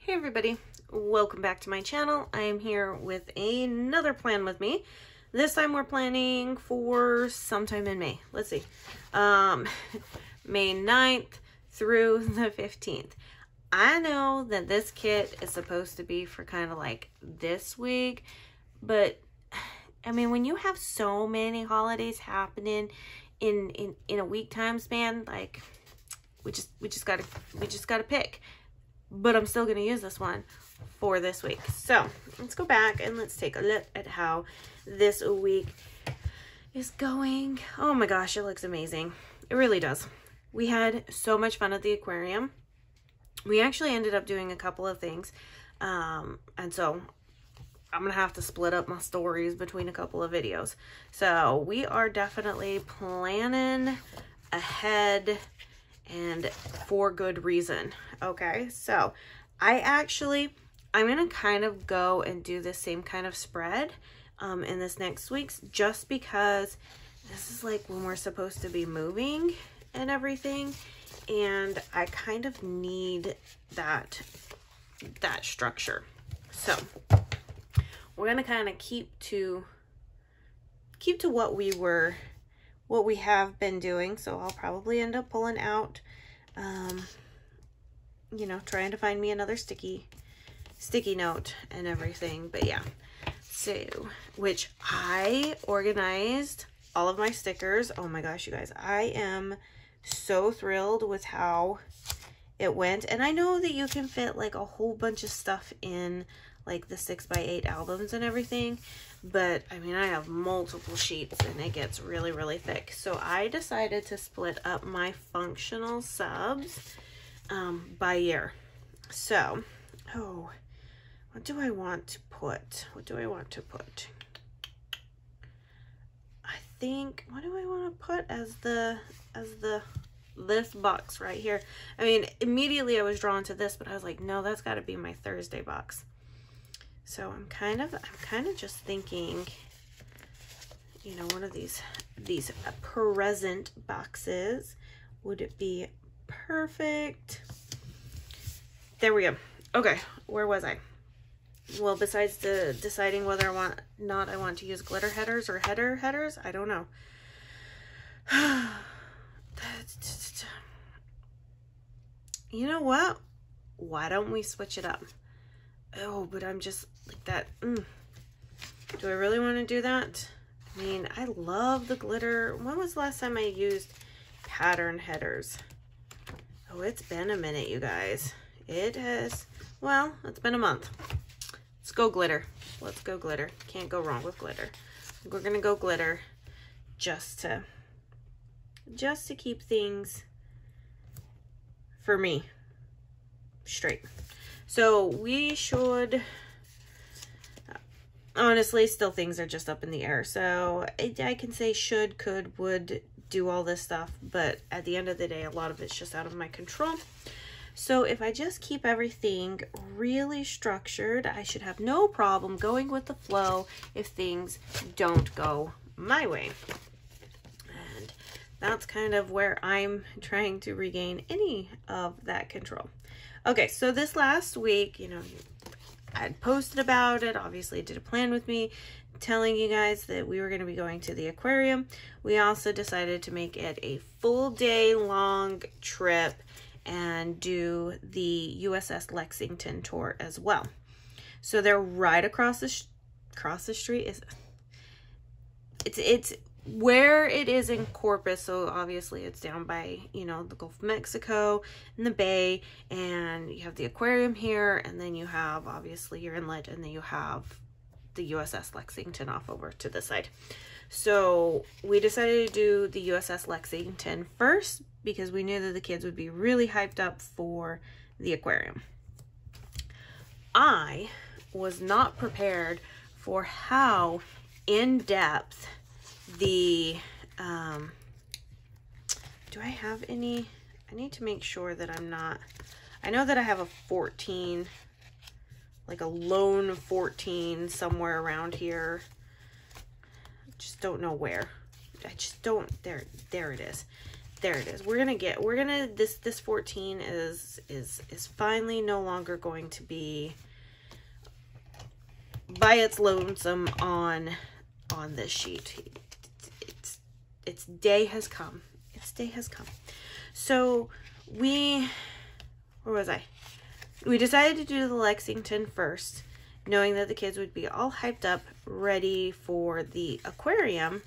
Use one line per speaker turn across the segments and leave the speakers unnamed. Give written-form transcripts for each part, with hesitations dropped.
Hey everybody, welcome back to my channel. I am here with another plan with me. This time we're planning for sometime in May. Let's see. May 9th through the 15th. I know that this kit is supposed to be for kind of like this week, but I mean, when you have so many holidays happening in a week time span, like we just gotta pick. But I'm still going to use this one for this week. So let's go back and let's take a look at how this week is going. Oh my gosh, it looks amazing. It really does. We had so much fun at the aquarium. We actually ended up doing a couple of things. And so I'm going to have to split up my stories between a couple of videos. So we are definitely planning ahead and for good reason. Okay, so I'm gonna kind of go and do the same kind of spread in this next week's, just because this is like when we're supposed to be moving and everything, and I kind of need that structure. So we're gonna kind of keep to what we have been doing. So I'll probably end up pulling out, you know, trying to find me another sticky note and everything. But yeah, so, which I organized all of my stickers. Oh my gosh, you guys, I am so thrilled with how it went. And I know that you can fit like a whole bunch of stuff in like the 6x8 albums and everything, but I mean, I have multiple sheets and it gets really, really thick. So I decided to split up my functional subs by year. So, oh, what do I want to put? I think, what do I want to put as this box right here? I mean, immediately I was drawn to this, but I was like, no, that's got to be my Thursday box. So I'm kind of just thinking, you know, one of these present boxes would be perfect. There we go. Okay, where was I? Well, besides deciding whether I want to use glitter headers or headers, I don't know. You know what? Why don't we switch it up? Oh, but I'm just like that. Do I really want to do that? I mean, I love the glitter. When was the last time I used pattern headers? Oh, it's been a minute, you guys. It has, well, it's been a month. Let's go glitter. Let's go glitter. Can't go wrong with glitter. We're gonna go glitter just to keep things for me straight. So we should, honestly, still things are just up in the air. So I can say should, could, would do all this stuff, but at the end of the day, a lot of it's just out of my control. So if I just keep everything really structured, I should have no problem going with the flow if things don't go my way. And that's kind of where I'm trying to regain any of that control. Okay, so this last week, you know, I posted about it, obviously did a plan with me, telling you guys that we were going to be going to the aquarium. We also decided to make it a full day long trip and do the USS Lexington tour as well. So they're right across the street. It's where it is in Corpus, so obviously it's down by, you know, the Gulf of Mexico and the bay, and you have the aquarium here, and then you have obviously your inlet, and then you have the USS Lexington off over to the side. So we decided to do the USS Lexington first because we knew that the kids would be really hyped up for the aquarium. I was not prepared for how in-depth the do I have any? I need to make sure that I'm not, I know that I have a 14, like a lone 14 somewhere around here. I just don't know where. I just don't, there it is. there it is. This 14 is finally no longer going to be by its lonesome on this sheet. Its day has come. Its day has come. So where was I? We decided to do the Lexington first, knowing that the kids would be all hyped up, ready for the aquarium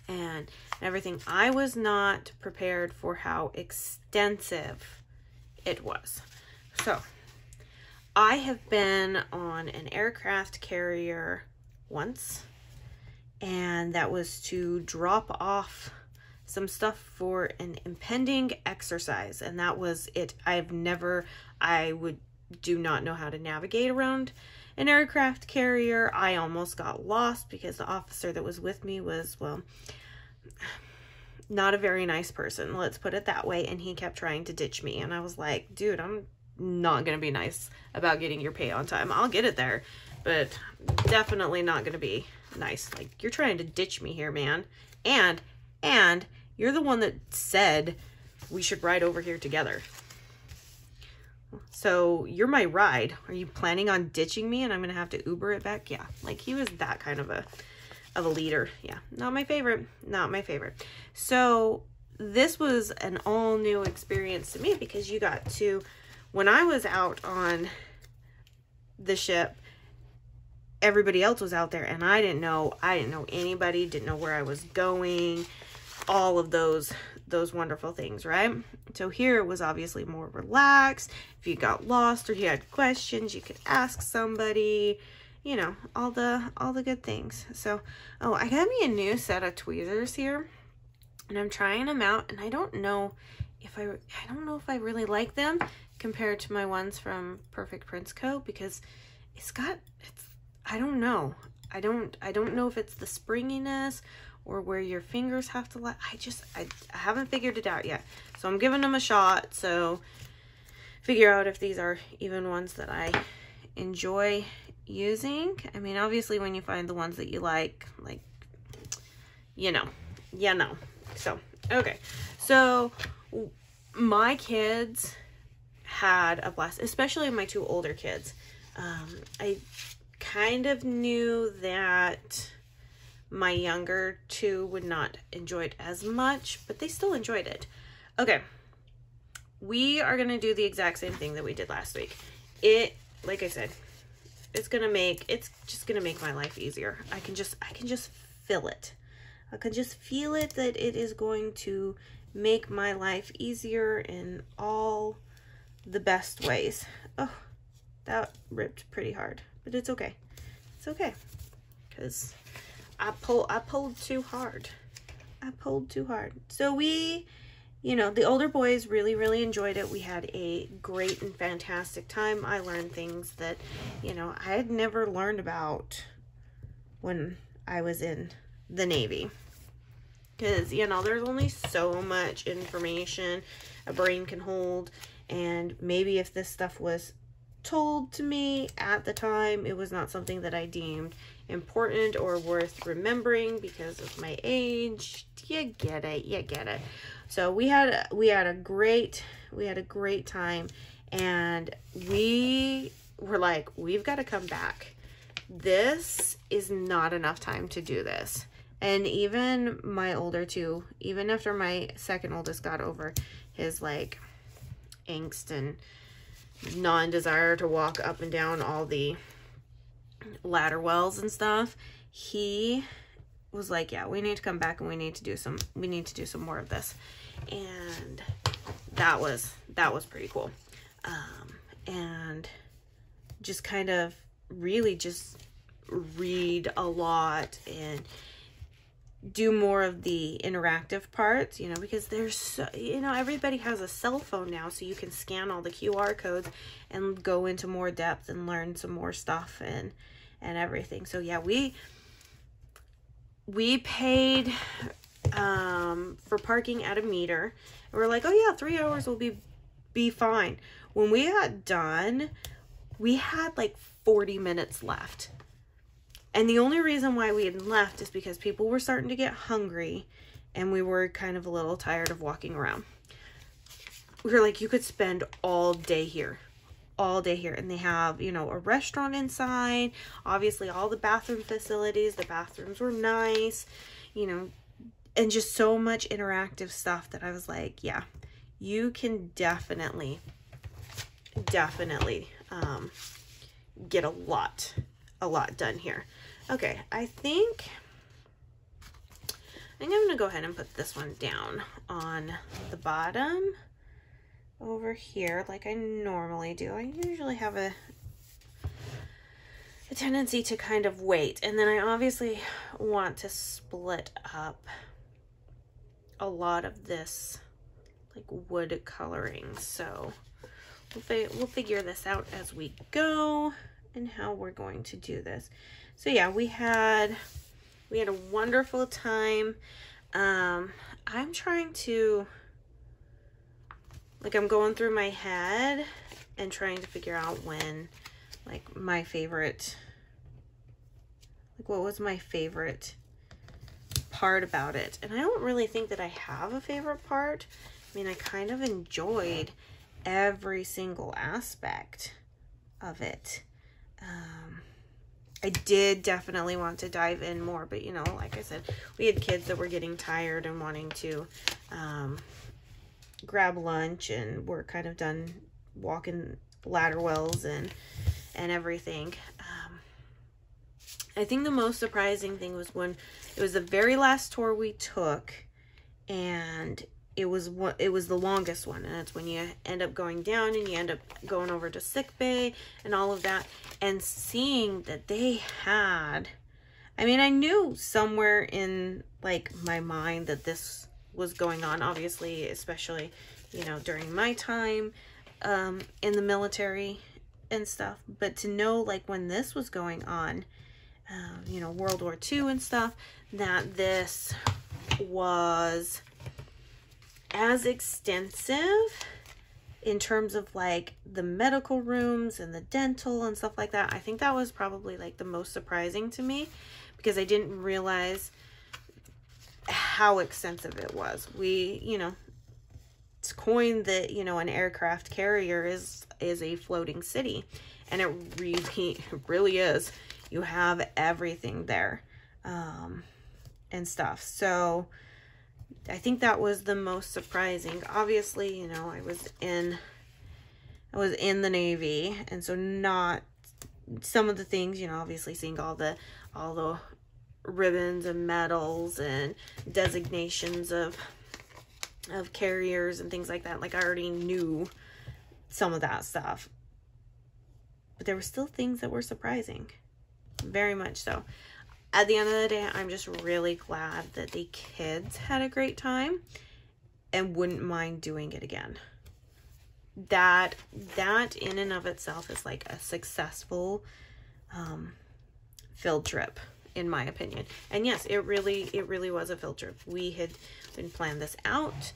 and everything. I was not prepared for how extensive it was. So I have been on an aircraft carrier once, and that was to drop off some stuff for an impending exercise, and that was it. I do not know how to navigate around an aircraft carrier. I almost got lost because the officer that was with me was, well, not a very nice person, let's put it that way, and he kept trying to ditch me, and I was like, dude, I'm not gonna be nice about getting your pay on time. I'll get it there, but definitely not gonna be nice. Like, you're trying to ditch me here, man, and you're the one that said we should ride over here together. So you're my ride. Are you planning on ditching me and I'm gonna have to Uber it back? Yeah, like he was that kind of a leader. Yeah, not my favorite. Not my favorite. So this was an all new experience to me because you got to, when I was out on the ship, everybody else was out there and I didn't know anybody, didn't know where I was going, all of those wonderful things, right? So here it was obviously more relaxed. If you got lost or you had questions, you could ask somebody, you know, all the good things. So, oh, I got me a new set of tweezers here and I'm trying them out, and I don't know if I really like them compared to my ones from Perfect Prints Co. because I don't know. I don't know if it's the springiness or where your fingers have to lie. I haven't figured it out yet. So I'm giving them a shot. So figure out if these are even ones that I enjoy using. I mean, obviously when you find the ones that you like, you know. So, okay. So my kids had a blast, especially my two older kids. I kind of knew that my younger two would not enjoy it as much, but they still enjoyed it. Okay, we are gonna do the exact same thing that we did last week. Like I said, it's just gonna make my life easier. I can just feel it. I can just feel it that it is going to make my life easier in all the best ways. Oh, that ripped pretty hard, but it's okay. It's okay, because I pulled too hard. I pulled too hard. So we, you know, the older boys really, really enjoyed it. We had a great and fantastic time. I learned things that, you know, I had never learned about when I was in the Navy. Because, you know, there's only so much information a brain can hold. And maybe if this stuff was told to me at the time, it was not something that I deemed important or worth remembering because of my age. You get it. So we had a great time, and we were like, we've got to come back. This is not enough time to do this. And even my older two, even after my second oldest got over his like angst and non-desire to walk up and down all the ladder wells and stuff, he was like, yeah, we need to come back and we need to do some more of this. And that was pretty cool. And just kind of really just read a lot and do more of the interactive parts, you know, because there's so, you know, everybody has a cell phone now, so you can scan all the QR codes and go into more depth and learn some more stuff and everything. So yeah, we paid for parking at a meter, and we're like, oh yeah, 3 hours will be fine. When we got done, we had like 40 minutes left. And the only reason why we had left is because people were starting to get hungry and we were kind of a little tired of walking around. We were like, you could spend all day here. All day here. And they have, you know, a restaurant inside. Obviously, all the bathroom facilities. The bathrooms were nice, you know, and just so much interactive stuff that I was like, yeah, you can definitely get a lot done here. Okay, I think I'm gonna go ahead and put this one down on the bottom over here like I normally do. I usually have a tendency to kind of wait, and then I obviously want to split up a lot of this like wood coloring, so we'll figure this out as we go and how we're going to do this. So yeah, we had a wonderful time. I'm trying to, like, I'm going through my head and trying to figure out when, like, my favorite, like, what was my favorite part about it. And I don't really think that I have a favorite part. I mean, I kind of enjoyed every single aspect of it. I did definitely want to dive in more, but, you know, like I said, we had kids that were getting tired and wanting to grab lunch, and we're kind of done walking ladder wells and everything. I think the most surprising thing was when it was the very last tour we took, and it was the longest one, and it's when you end up going down and you end up going over to sick bay and all of that, and seeing that they had, I mean, I knew somewhere in like my mind that this was going on, obviously, especially, you know, during my time in the military and stuff, but to know like when this was going on, you know, World War II and stuff, that this was as extensive in terms of like the medical rooms and the dental and stuff like that. I think that was probably like the most surprising to me, because I didn't realize how extensive it was. We, you know, it's coined that, you know, an aircraft carrier is a floating city, and it really is. You have everything there and stuff. So I think that was the most surprising. Obviously, you know, I was in the Navy, and so not some of the things, you know, obviously seeing all the ribbons and medals and designations of carriers and things like that. Like, I already knew some of that stuff, but there were still things that were surprising, very much so. At the end of the day, I'm just really glad that the kids had a great time and wouldn't mind doing it again. That in and of itself is like a successful field trip, in my opinion. And yes, it really was a field trip. We had been planned this out.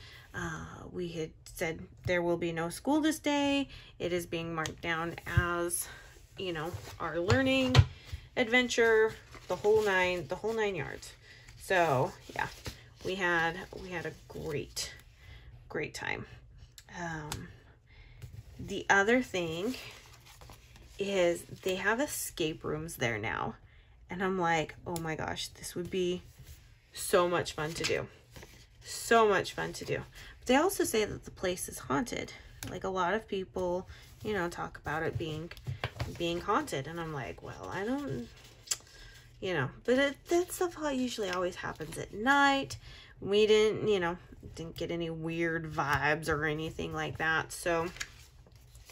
We had said there will be no school this day. It is being marked down as, you know, our learning adventure, the whole nine yards. So yeah, we had a great time. The other thing is they have escape rooms there now, and I'm like, oh my gosh, this would be so much fun to do. So much fun to do. But they also say that the place is haunted. Like, a lot of people, you know, talk about it being haunted, and I'm like, well, I don't, you know, but that stuff usually always happens at night. We didn't, you know, didn't get any weird vibes or anything like that. So,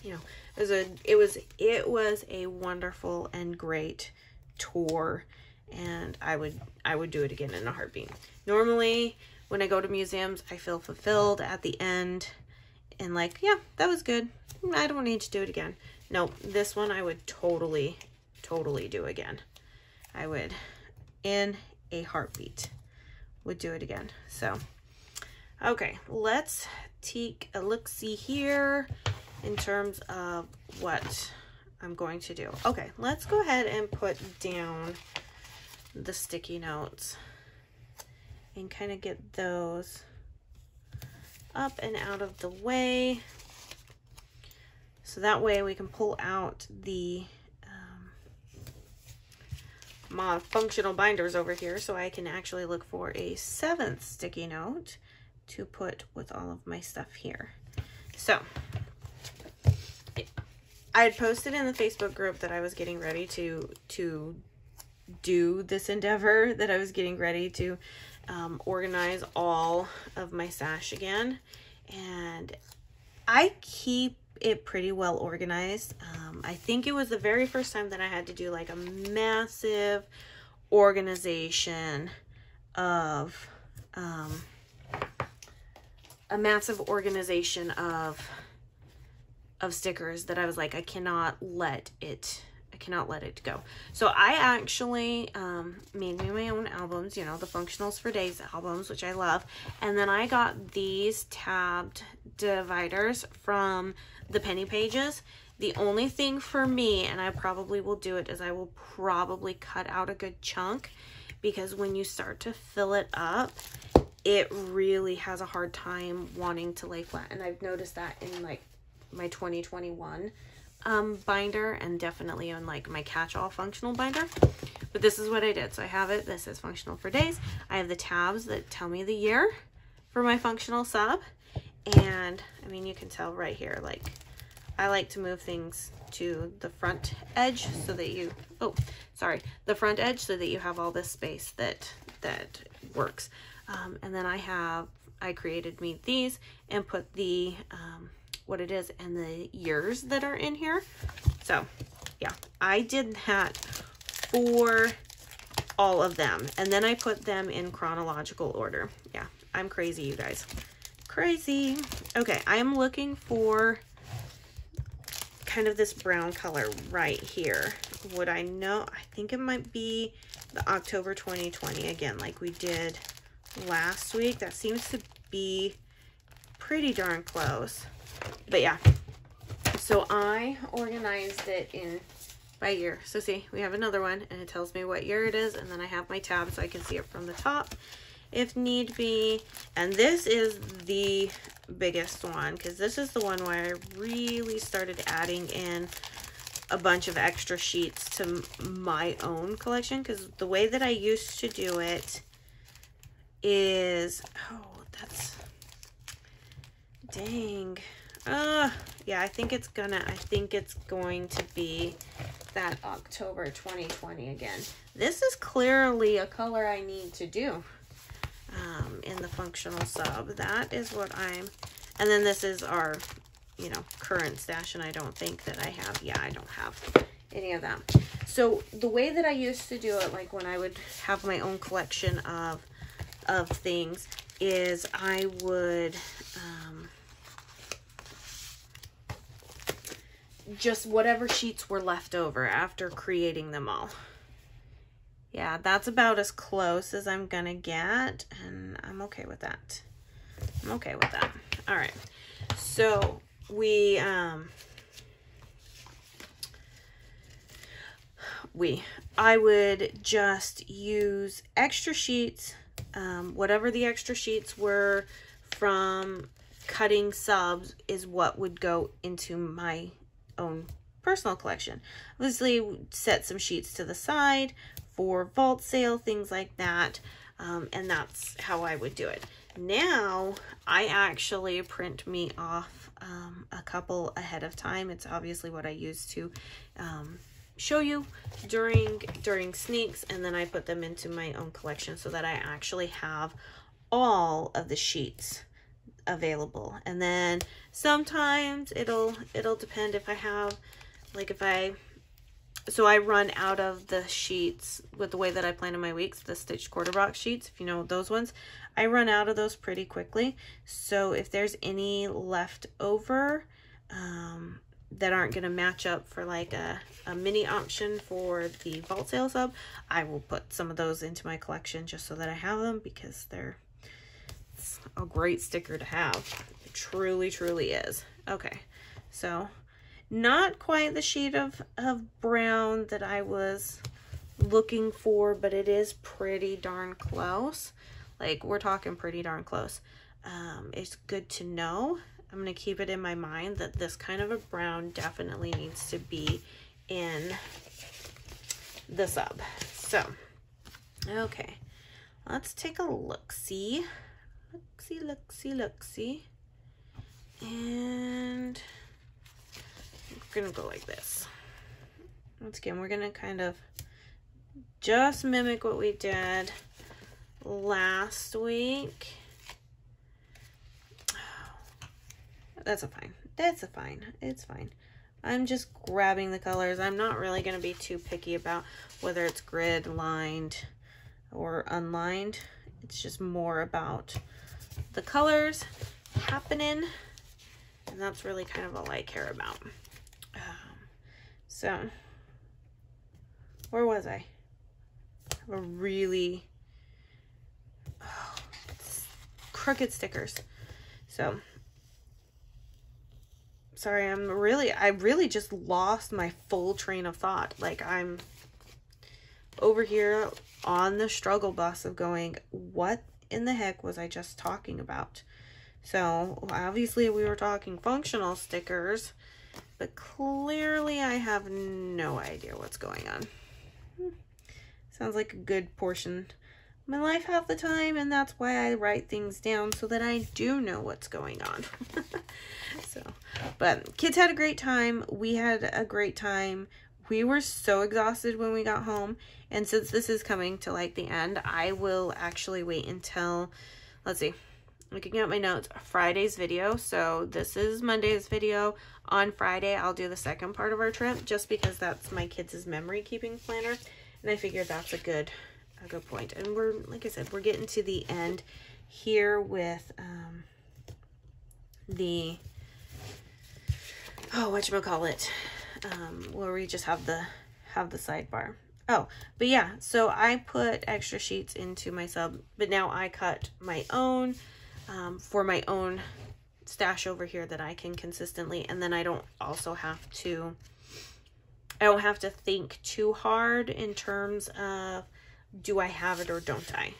you know, it was a wonderful and great tour, and I would do it again in a heartbeat. Normally, when I go to museums, I feel fulfilled at the end and like, yeah, that was good. I don't need to do it again. No, this one I would totally do again. I would, in a heartbeat, would do it again. So, okay, let's take a look-see here in terms of what I'm going to do. Okay, let's go ahead and put down the sticky notes. and kind of get those up and out of the way. So that way we can pull out the my functional binders over here, so I can actually look for a 7th sticky note to put with all of my stuff here. So I had posted in the Facebook group that I was getting ready to do this endeavor, that I was getting ready to organize all of my stash again, and I keep it pretty well organized. I think it was the very first time that I had to do like a massive organization of stickers that I was like, I cannot let it go. So I actually made me my own albums, you know, the Functionals for Days albums, which I love. And then I got these tabbed dividers from the Penny Pages. The only thing for me, and I probably will do it, is I will probably cut out a good chunk, because when you start to fill it up, it really has a hard time wanting to lay flat. And I've noticed that in like my 2021 binder, and definitely on like my catch-all functional binder. But this is what I did. So I have it, this is Functional for Days. I have the tabs that tell me the year for my functional sub. And I mean, you can tell right here, like, I like to move things to the front edge so that you, the front edge, so that you have all this space that works. And then I created me these and put the, what it is and the years that are in here. So yeah, I did that for all of them. And then I put them in chronological order. Yeah, I'm crazy, you guys. Crazy. Okay, I am looking for kind of this brown color right here. Would I know? I think it might be the October 2020 again, like we did last week. That seems to be pretty darn close. But yeah, so I organized it in by year. So see, we have another one and it tells me what year it is, and then I have my tab so I can see it from the top if need be. And this is the biggest one, because this is the one where I really started adding in a bunch of extra sheets to my own collection, because the way that I used to do it is, oh, that's, dang. Yeah, I think it's going to be that October 2020 again. This is clearly a color I need to do in the functional sub. That is what I'm, and then this is our, you know, current stash, and I don't think that I have, yeah, I don't have any of that. So the way that I used to do it, like when I would have my own collection of things, is I would just whatever sheets were left over after creating them all. Yeah, that's about as close as I'm gonna get, and I'm okay with that. I'm okay with that. All right, so I would just use extra sheets, whatever the extra sheets were from cutting subs is what would go into my own personal collection. Obviously, set some sheets to the side for vault sale, things like that, and that's how I would do it. Now I actually print me off a couple ahead of time. It's obviously what I use to show you during sneaks, and then I put them into my own collection so that I actually have all of the sheets available. And then sometimes it'll depend if I have, like, so I run out of the sheets with the way that I plan in my weeks, the stitched quarter box sheets, if you know those ones. I run out of those pretty quickly. So if there's any left over that aren't going to match up for like a mini option for the vault sale sub, I will put some of those into my collection just so that I have them, because it's a great sticker to have. It truly, truly is. Okay, so not quite the shade of brown that I was looking for, but it is pretty darn close. Like, we're talking pretty darn close. It's good to know. I'm going to keep it in my mind that this kind of a brown definitely needs to be in the sub. So, okay. Let's take a look-see. Look-see, look-see, look-see. And we're going to go like this. Once again, we're going to kind of just mimic what we did last week. That's a fine. That's a fine. It's fine. I'm just grabbing the colors. I'm not really going to be too picky about whether it's grid, lined, or unlined. It's just more about the colors happening. And that's really kind of all I care about. So, where was I? A really crooked stickers. So, sorry, I really just lost my full train of thought. Like, I'm over here on the struggle bus of going, what in the heck was I just talking about? So, obviously we were talking functional stickers, but clearly I have no idea what's going on. Sounds like a good portion of my life half the time, and that's why I write things down so that I do know what's going on. So, but kids had a great time. We had a great time. We were so exhausted when we got home, and since this is coming to like the end, I will actually wait until, let's see, looking at my notes, Friday's video. So this is Monday's video. On Friday, I'll do the second part of our trip, just because that's my kids' memory keeping planner. And I figured that's a good point. And we're, like I said, we're getting to the end here with the, whatchamacallit, where we just have the sidebar. Oh, but yeah, so I put extra sheets into my sub, but now I cut my own for my own stash over here that I can consistently, and then I don't have to think too hard in terms of, do I have it or don't I?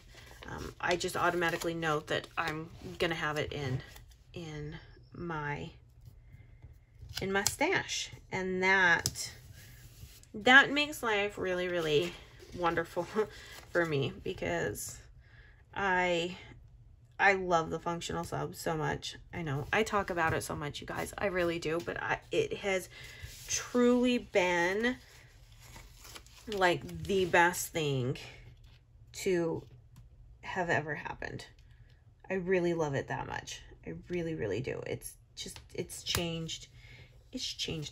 I just automatically know that I'm gonna have it in my stash, and that makes life really, really wonderful for me, because I love the functional sub so much. I know I talk about it so much, you guys, I really do, but it has truly been like the best thing to have ever happened. I really love it that much. I really, really do. It's changed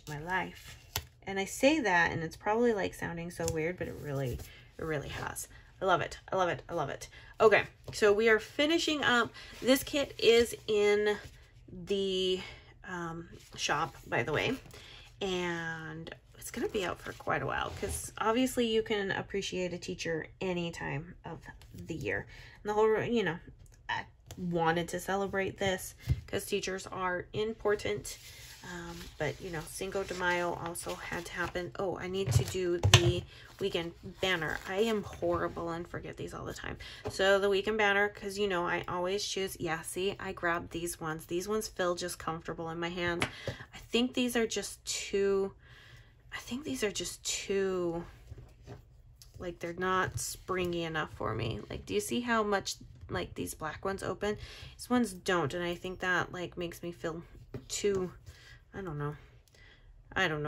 my life. And I say that, and it's probably like sounding so weird, but it really has. I love it. I love it. I love it. Okay, so we are finishing up. This kit is in the shop, by the way, and it's going to be out for quite a while, because obviously you can appreciate a teacher any time of the year. And the whole, you know, I wanted to celebrate this because teachers are important. But, you know, Cinco de Mayo also had to happen. Oh, I need to do the weekend banner. I am horrible and forget these all the time. So the weekend banner, because, you know, I always choose, yeah, see, I grabbed these ones. These ones feel just comfortable in my hands. I think these are just too, like, they're not springy enough for me. Like, do you see how much, like, these black ones open? These ones don't, and I think that, like, makes me feel too, I don't know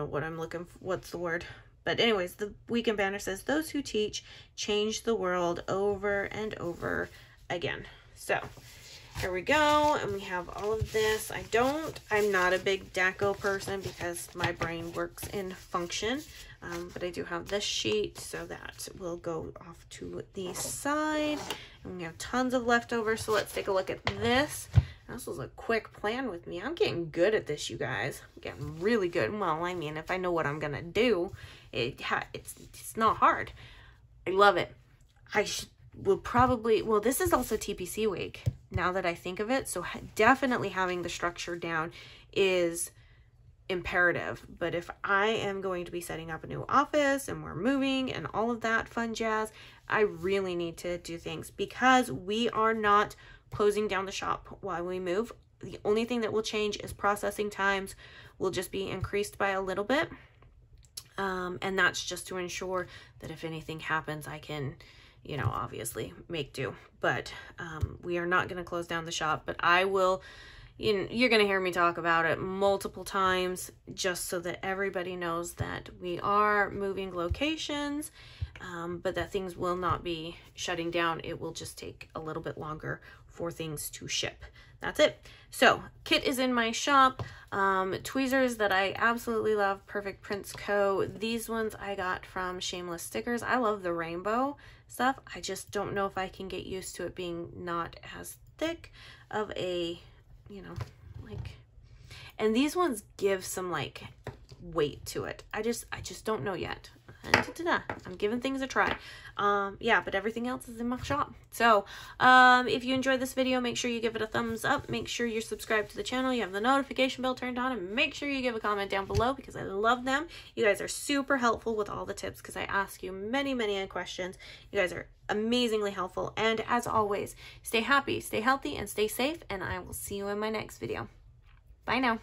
what I'm looking for. What's the word? But anyways, the weekend banner says, those who teach change the world over and over again. So here we go. And we have all of this. I'm not a big deco person because my brain works in function. But I do have this sheet, so that will go off to the side. And we have tons of leftovers. So let's take a look at this. This was a quick plan with me. I'm getting good at this, you guys. I'm getting really good. Well, I mean, if I know what I'm gonna do, it's not hard. I love it. I will probably, well, this is also TPC week, now that I think of it. So definitely having the structure down is imperative. But if I am going to be setting up a new office and we're moving and all of that fun jazz, I really need to do things, because we are not closing down the shop while we move. The only thing that will change is processing times will just be increased by a little bit. And that's just to ensure that if anything happens, I can, you know, obviously make do. But we are not going to close down the shop, but I will, you're going to hear me talk about it multiple times, just so that everybody knows that we are moving locations, but that things will not be shutting down. It will just take a little bit longer for things to ship. That's it. So kit is in my shop. Tweezers that I absolutely love, Perfect Prints Co. These ones I got from Shameless Stickers. I love the rainbow stuff. I just don't know if I can get used to it being not as thick of a, you know, like, and these ones give some like weight to it. I just don't know yet. I'm giving things a try. Yeah, but everything else is in my shop. So if you enjoyed this video, make sure you give it a thumbs up. Make sure you're subscribed to the channel. You have the notification bell turned on, and make sure you give a comment down below, because I love them. You guys are super helpful with all the tips, because I ask you many questions. You guys are amazingly helpful. And as always, stay happy, stay healthy, and stay safe. And I will see you in my next video. Bye now.